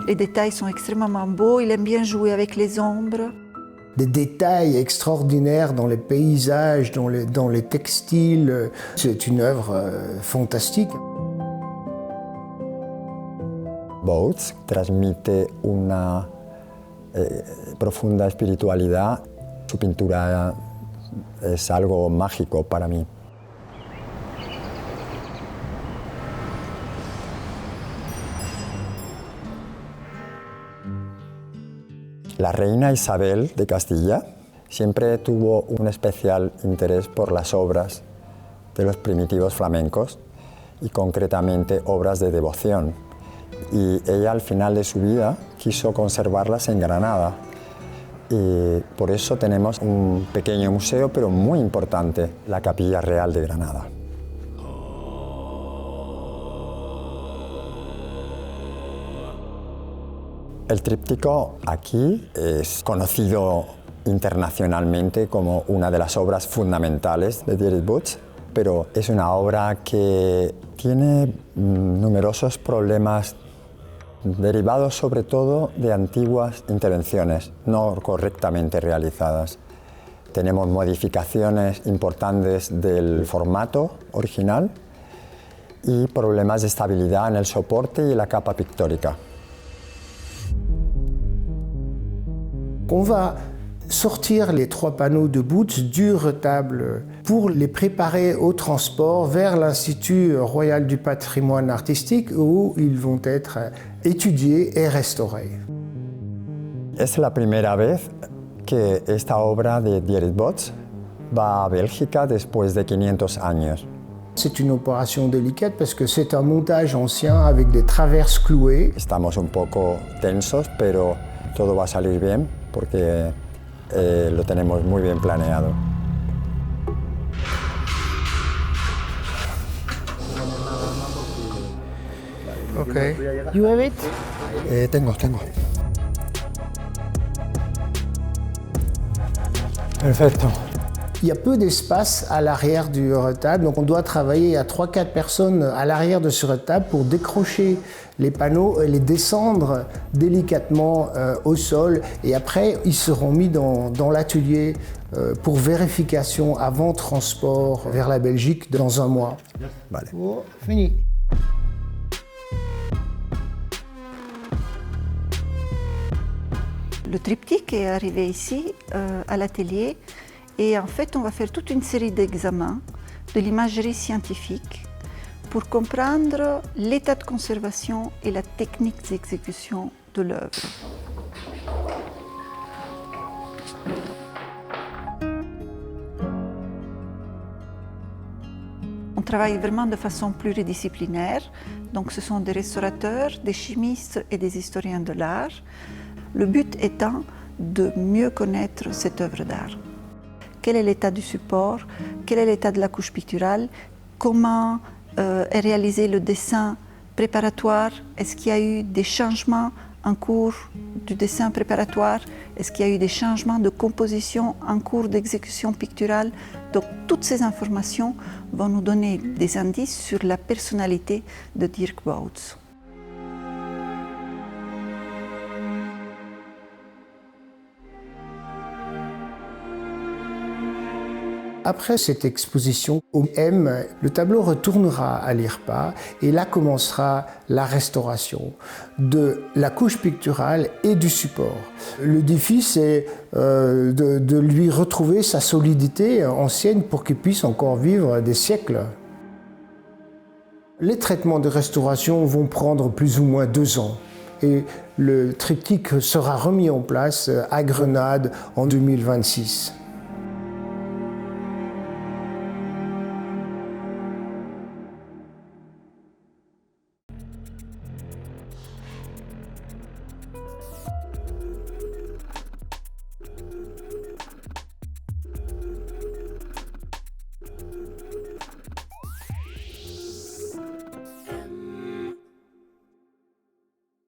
Les détails sont extrêmement beaux, il aime bien jouer avec les ombres. Des détails extraordinaires dans les paysages, dans les textiles. C'est une œuvre fantastique. Boots transmite una profunda espiritualidad. Su pintura es algo mágico para mí. La reina Isabel de Castilla siempre tuvo un especial interés por las obras de los primitivos flamencos y concretamente obras de devoción. Y ella al final de su vida quiso conservarlas en Granada. Y por eso tenemos un pequeño museo, pero muy importante, la Capilla Real de Granada. El tríptico aquí es conocido internacionalmente como una de las obras fundamentales de Dietrich Butz, pero es una obra que tiene numerosos problemas derivados sobre todo de antiguas intervenciones no correctamente realizadas. Tenemos modificaciones importantes del formato original y problemas de estabilidad en el soporte y la capa pictórica. On va sortir les 3 panneaux de Butz du retable pour les préparer au transport vers l'Institut royal du patrimoine artistique où ils vont être étudiés et restaurés. Es la primera vez que esta obra de Dietrich Butz va a Bélgica después de 500 años. C'est une opération délicate parce que c'est un montage ancien avec des traverses clouées. Estamos un poco tensos, pero todo va a salir bien porque lo tenemos muy bien planeado. Okay. You have it? Tengo. Perfecto. Il y a peu d'espace à l'arrière du retable, donc on doit travailler à 3-4 personnes à l'arrière de ce retable pour décrocher les panneaux et les descendre délicatement au sol. Et après, ils seront mis dans l'atelier pour vérification avant transport vers la Belgique dans 1 mois. Vale. Oh, fini. Le triptyque est arrivé ici, à l'atelier, et en fait, on va faire toute une série d'examens de l'imagerie scientifique pour comprendre l'état de conservation et la technique d'exécution de l'œuvre. On travaille vraiment de façon pluridisciplinaire, donc ce sont des restaurateurs, des chimistes et des historiens de l'art. Le but étant de mieux connaître cette œuvre d'art. Quel est l'état du support, quel est l'état de la couche picturale, comment est réalisé le dessin préparatoire, est-ce qu'il y a eu des changements en cours du dessin préparatoire, est-ce qu'il y a eu des changements de composition en cours d'exécution picturale. Donc toutes ces informations vont nous donner des indices sur la personnalité de Dirk Bouts. Après cette exposition au M, le tableau retournera à l'IRPA et là commencera la restauration de la couche picturale et du support. Le défi, c'est de lui retrouver sa solidité ancienne pour qu'il puisse encore vivre des siècles. Les traitements de restauration vont prendre plus ou moins 2 ans et le triptyque sera remis en place à Grenade en 2026.